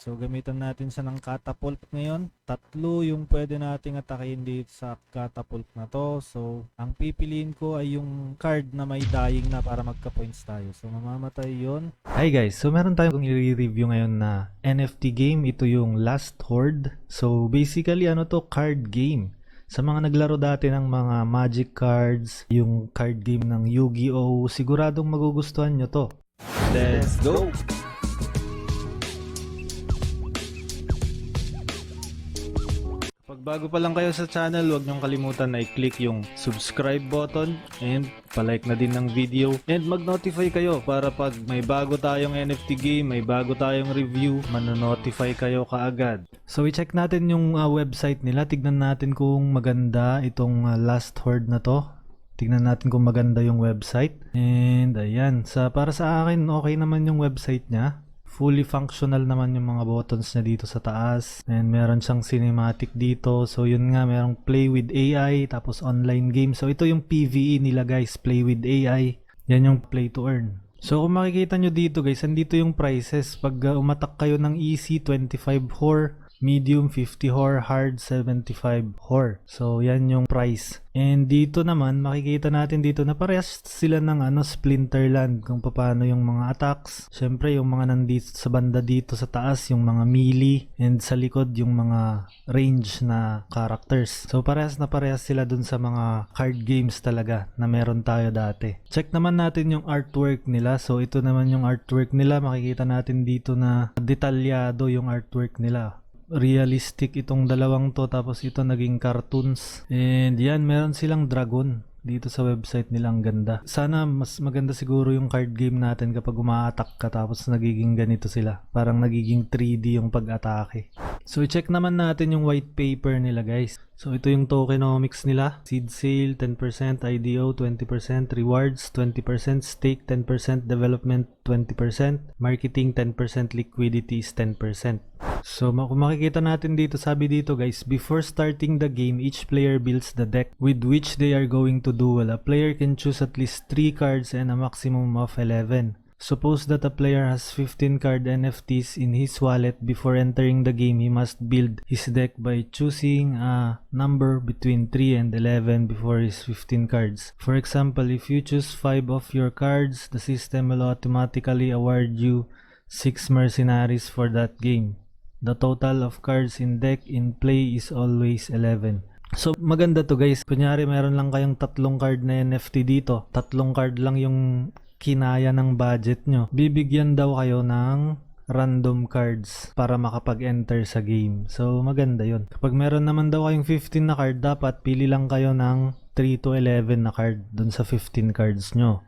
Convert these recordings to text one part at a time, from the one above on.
So gamitan natin siya ng catapult ngayon. Tatlo yung pwede nating atakin dito sa catapult na to. So ang pipiliin ko ay yung card na may dying na para magka-points tayo. So mamamatay yon. Hi guys, so meron tayong i-review ngayon na NFT game. Ito yung Last Horde. So basically ano to, card game. Sa mga naglaro dati ng mga Magic cards, yung card game ng Yu-Gi-Oh, siguradong magugustuhan nyo to. Let's go! Pag bago pa lang kayo sa channel, huwag niyong kalimutan na i-click yung subscribe button and palike na din ng video and mag-notify kayo para pag may bago tayong NFT game, may bago tayong review, manonotify kayo kaagad. So i-check natin yung website nila, tignan natin kung maganda itong Last Horde na to. Tignan natin kung maganda yung website. And ayan, para sa akin okay naman yung website niya. Fully functional naman yung mga buttons niya dito sa taas. And meron siyang cinematic dito. So yun nga, merong play with AI, tapos online game. So ito yung PvE nila guys, play with AI. Yan yung play to earn. So kung makikita nyo dito guys, andito yung prices. Pag umatak kayo ng easy, 25 HOR. Medium 50 HOR, hard 75 HOR. So yan yung price. And dito naman makikita natin dito na parehas sila ng Splinterland kung paano yung mga attacks. Syempre yung mga nandito sa banda dito sa taas, yung mga melee, and sa likod yung mga range na characters. So parehas na parehas sila dun sa mga card games talaga na meron tayo dati. Check naman natin yung artwork nila. So ito naman yung artwork nila. Makikita natin dito na detalyado yung artwork nila. Realistic itong dalawang to, tapos ito naging cartoons. And yan, meron silang dragon dito sa website nila, ang ganda. Sana mas maganda siguro yung card game natin kapag uma-attack ka tapos nagiging ganito sila. Parang nagiging 3D yung pag-atake. So i-check naman natin yung white paper nila guys. So ito yung tokenomics nila. Seed sale 10%, IDO 20%, rewards 20%, stake 10%, development 20%, marketing 10%, liquidity is 10%. So kung makikita natin dito, sabi dito guys, before starting the game, each player builds the deck with which they are going to duel. A player can choose at least 3 cards and a maximum of 11. Suppose that a player has 15 card NFTs in his wallet. Before entering the game, he must build his deck by choosing a number between 3 and 11 before his 15 cards. For example, if you choose 5 of your cards, the system will automatically award you 6 mercenaries for that game. The total of cards in deck in play is always 11. So maganda to guys. Kunyari meron lang kayong 3 card na NFT dito. 3 card lang yung kinaya ng budget nyo. Bibigyan daw kayo ng random cards para makapag-enter sa game. So maganda yun. Kapag meron naman daw kayong 15 na card, dapat pili lang kayo ng 3 to 11 na card dun sa 15 cards nyo.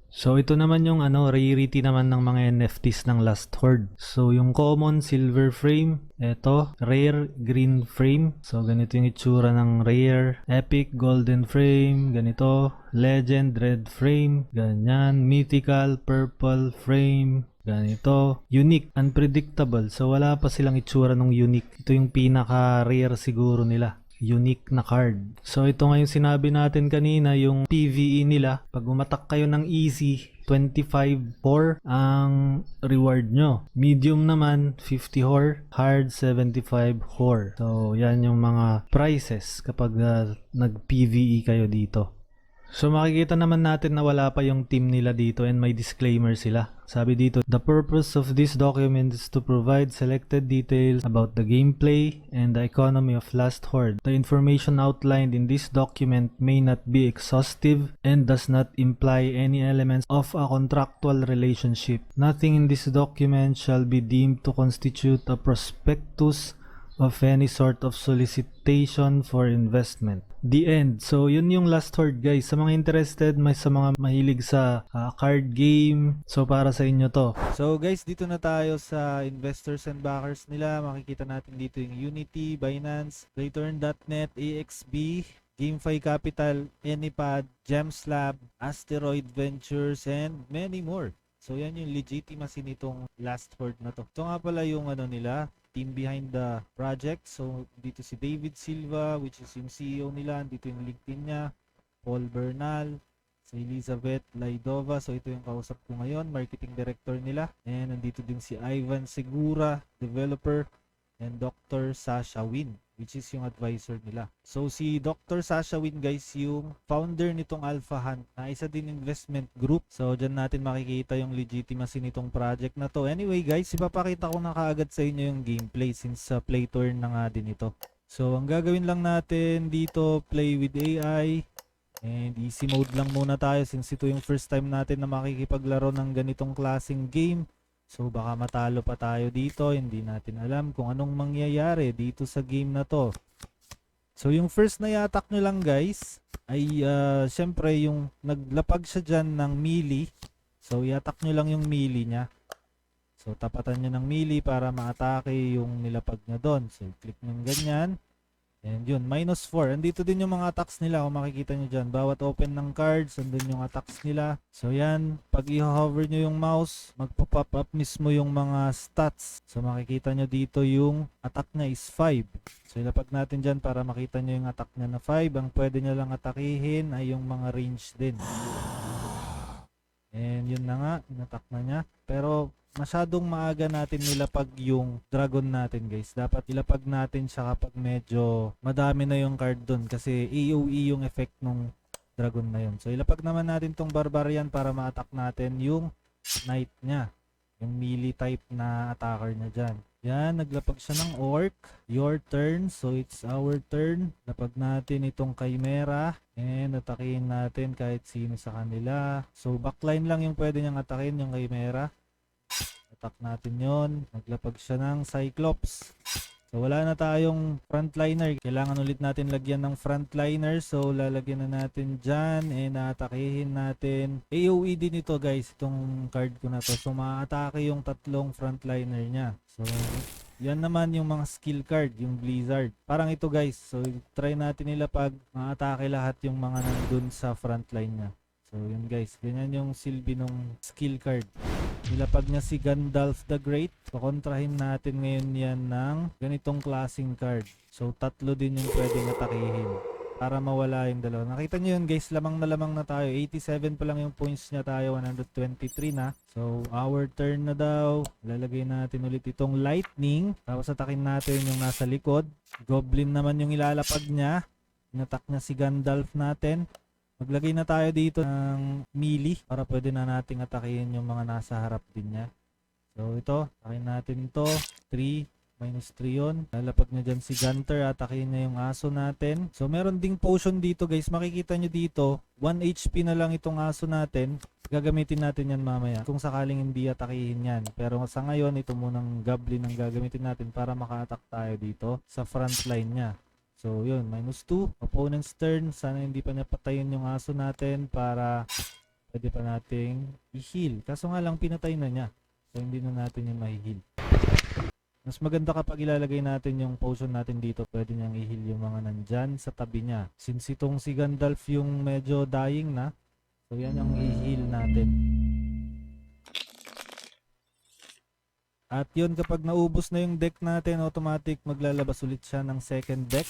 So ito naman yung rarity naman ng mga NFTs ng Last Horde. So yung common silver frame, ito rare green frame. So ganito yung itsura ng rare, epic golden frame, ganito, legend red frame, ganyan, mythical purple frame, ganito, unique, unpredictable. So wala pa silang itsura ng unique. Ito yung pinaka rare siguro nila, unique na card. So ito nga yung sinabi natin kanina, yung PvE nila. Pag umatak kayo ng easy, 25 HOR ang reward nyo. Medium naman 50 HOR, hard 75 HOR. So yan yung mga prices kapag nag-PvE kayo dito. So makikita naman natin na wala pa yung team nila dito and may disclaimer sila. Sabi dito, the purpose of this document is to provide selected details about the gameplay and the economy of Last Horde. The information outlined in this document may not be exhaustive and does not imply any elements of a contractual relationship. Nothing in this document shall be deemed to constitute a prospectus of any sort of solicitation for investment. The end. So yun yung Last Horde guys. Sa mga interested, sa mga mahilig sa card game, so para sa inyo to. So guys, dito na tayo sa investors and backers nila. Makikita natin dito yung Unity, Binance, Return.net, AXB, GameFi Capital, Anypad, GemsLab, Asteroid Ventures, and many more. So yan yung legitimacy nitong Last Horde na to. Ito nga pala yung nila, team behind the project. So dito si David Silva, which is yung CEO nila. Dito yung LinkedIn niya, Paul Bernal, Si Elizabeth Laidova. So ito yung kausap ko ngayon, marketing director nila. And nandito din si Ivan Segura, developer, and Dr. Sasha Win, which is yung advisor nila. So si Dr. Sasha Win guys, yung founder nitong Alpha Hunt na isa din investment group. So dyan natin makikita yung legitimacy nitong project na to. Anyway guys, ipapakita ko na kaagad sa inyo yung gameplay since play turn na nga din ito. So ang gagawin lang natin dito, play with AI. And easy mode lang muna tayo since ito yung first time natin na makikipaglaro ng ganitong klaseng game. So baka matalo pa tayo dito, hindi natin alam kung anong mangyayari dito sa game na to. So yung first na i-attack nyo lang guys ay syempre yung naglapag siya dyan ng melee. So i-attack nyo lang yung melee niya. So tapatan nyo ng melee para ma-atake yung nilapag nyo doon. So click nyo ganyan. And yun, -4. Andito din yung mga attacks nila kung makikita nyo dyan. Bawat open ng cards, andun yung attacks nila. So yan, pag i-hover nyo yung mouse, magpo-pop up mismo yung mga stats. So makikita nyo dito yung attack niya is 5. So ilapag natin dyan para makita nyo yung attack niya na 5. Ang pwede nyo lang atakihin ay yung mga range din. And yun na nga, in-attack na niya. Pero masyadong maaga natin nilapag yung dragon natin guys. Dapat ilapag natin siya kapag medyo madami na yung card dun. Kasi AOE yung effect nung dragon na yun. So ilapag naman natin tong barbarian para ma-attack natin yung knight niya. Yung melee type na attacker niya dyan. Yan, naglapag siya ng orc. Your turn. So it's our turn. Lapag natin itong chimera. And atakin natin kahit sino sa kanila. So backline lang yung pwede niyang atakin, yung chimera. Attack natin yon. Naglapag siya ng Cyclops. So wala na tayong frontliner. Kailangan ulit natin lagyan ng frontliner. So lalagyan na natin dyan. And atakihin natin. AOE din ito guys. Itong card ko na to. So ma-atake yung tatlong frontliner niya. So yan naman yung mga skill card. Yung Blizzard. Parang ito guys. So try natin nila pag ma-atake lahat yung mga nandun sa frontline niya. So yun guys. Ganyan yung silbi ng skill card. Nilapag niya si Gandalf the Great. So kontrahin natin ngayon yan ng ganitong klaseng card. So tatlo din yung pwedeng atakihin para mawala yung dalawa. Nakita nyo yun guys, lamang na tayo. 87 pa lang yung points niya, tayo 123 na. So our turn na daw. Lalagay natin ulit itong lightning. Tapos atakin natin yung nasa likod. Goblin naman yung ilalapag niya. Inatak niya si Gandalf natin. Maglagay na tayo dito ng melee para pwede na nating atakihin yung mga nasa harap din niya. So ito, atakin natin ito. 3, -3 yun. Lalapag niya dyan si Gunter, atakihin niya yung aso natin. So meron ding potion dito guys. Makikita nyo dito, 1 HP na lang itong aso natin. Gagamitin natin yan mamaya kung sakaling hindi atakihin yan. Pero sa ngayon, ito munang goblin ang gagamitin natin para maka-attack tayo dito sa front line niya. So yun, -2. Opponent's turn. Sana hindi pa niya patayin yung aso natin para pwede pa nating i-heal. Kaso nga lang pinatay na niya. So hindi na natin yung ma-heal. Mas maganda kapag ilalagay natin yung potion natin dito. Pwede niyang i-heal yung mga nandyan sa tabi niya. Since itong si Gandalf yung medyo dying na. So yan yung i-heal natin. At yun, kapag naubos na yung deck natin, automatic maglalabas ulit siya ng second deck.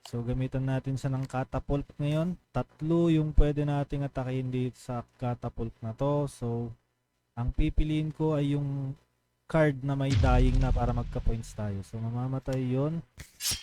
So gamitan natin siya ng catapult ngayon. 3 yung pwede nating atakin dito sa catapult na to. So ang pipiliin ko ay yung card na may dying na para magka-points tayo. So mamamatay yon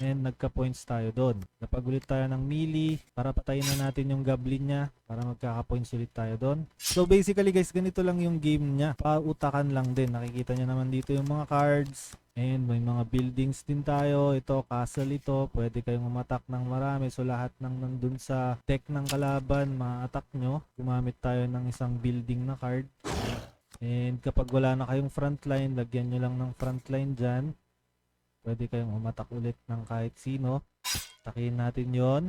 and nagka-points tayo doon. Napag ulit tayo ng melee para patayin na natin yung goblin niya para magkaka-points ulit tayo doon. So basically guys, ganito lang yung game niya. Pautakan lang din. Nakikita niyo naman dito yung mga cards. And may mga buildings din tayo. Ito, castle ito. Pwede kayong umatak ng marami. So lahat ng nandun sa deck ng kalaban, ma-attack nyo. Gumamit tayo ng isang building na card. And kapag wala na kayong frontline, lagyan nyo lang ng frontline dyan. Pwede kayong umatak ulit ng kahit sino. Takin natin yon.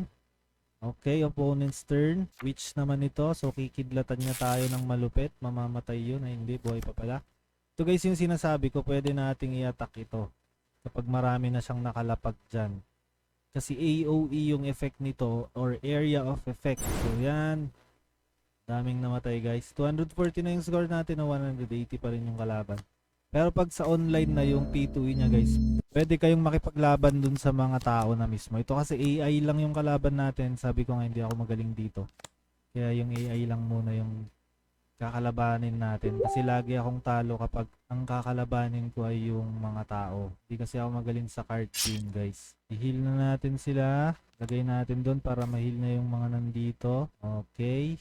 Okay, opponent's turn. Witch naman ito. So kikidlatan niya tayo ng malupit. Mamamatay yun. Ay hindi, buhay pa pala. Ito guys yung sinasabi ko. Pwede nating i-attack ito kapag marami na siyang nakalapag dyan. Kasi AOE yung effect nito or area of effect. So yan. Daming namatay guys. 240 na yung score natin na 180 pa rin yung kalaban. Pero pag sa online na yung P2E niya guys, pwede kayong makipaglaban dun sa mga tao na mismo. Ito kasi AI lang yung kalaban natin. Sabi ko nga hindi ako magaling dito. Kaya yung AI lang muna yung kakalabanin natin. Kasi lagi akong talo kapag ang kakalabanin ko ay yung mga tao. Hindi kasi ako magaling sa card game, guys. I-heal na natin sila. Lagay natin doon para ma-heal na yung mga nandito. Okay.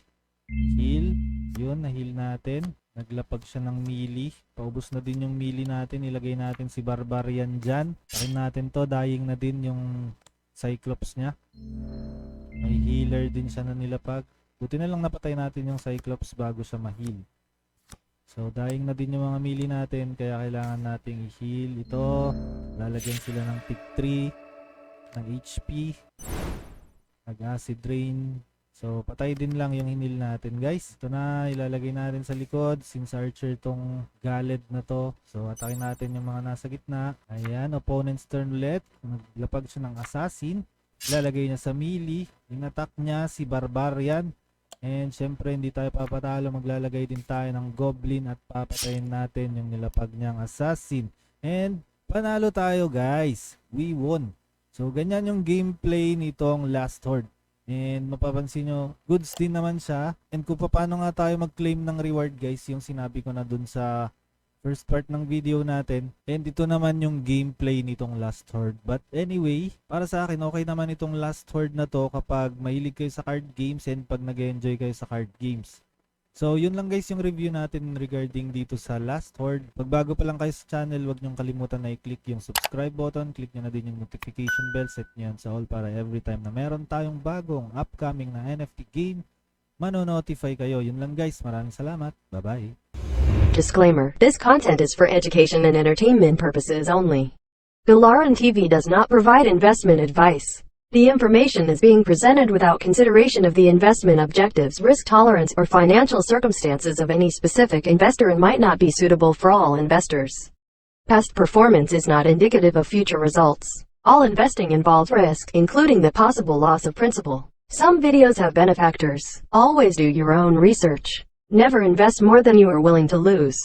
Heal. Yun, na-heal natin. Naglapag siya ng melee. Paubos na din yung melee natin. Ilagay natin si Barbarian dyan. Takin natin to. Dying na din yung Cyclops niya. May healer din siya na nilapag. Buti na lang napatay natin yung Cyclops bago siya ma-heal. So, dying na din yung mga melee natin. Kaya kailangan nating i-heal. Ito, lalagyan sila ng tick 3, ng HP, nag-acid rain. So, patay din lang yung hinil natin, guys. Ito na, ilalagay natin sa likod. Since archer tong Galed na to. So, atakin natin yung mga nasa gitna. Ayan, opponent's turn ulit. Naglapag siya ng assassin. Ilalagay niya sa melee. Yung attack niya, si Barbarian. And syempre hindi tayo papatalo, maglalagay din tayo ng goblin at papatayin natin yung nilapag niyang assassin. And panalo tayo, guys. We won. So ganyan yung gameplay nitong Last Horde. And mapapansin nyo, goods din naman siya. And kung paano nga tayo mag-claim ng reward, guys, yung sinabi ko na dun sa first part ng video natin. And ito naman yung gameplay nitong Last Horde. But anyway, para sa akin, okay naman itong Last Horde na to kapag mahilig kayo sa card games and pag nag-enjoy kayo sa card games. So yun lang, guys, yung review natin regarding dito sa Last Horde. Pag bago pa lang kayo sa channel, huwag nyong kalimutan na i-click yung subscribe button. Click nyo na din yung notification bell. Set nyo yan sa all para every time na meron tayong bagong upcoming na NFT game, mano-notify kayo. Yun lang, guys. Maraming salamat. Bye-bye. Disclaimer: this content is for education and entertainment purposes only. Galaran TV does not provide investment advice. The information is being presented without consideration of the investment objectives, risk tolerance, or financial circumstances of any specific investor and might not be suitable for all investors. Past performance is not indicative of future results. All investing involves risk, including the possible loss of principal. Some videos have benefactors. Always do your own research. Never invest more than you are willing to lose.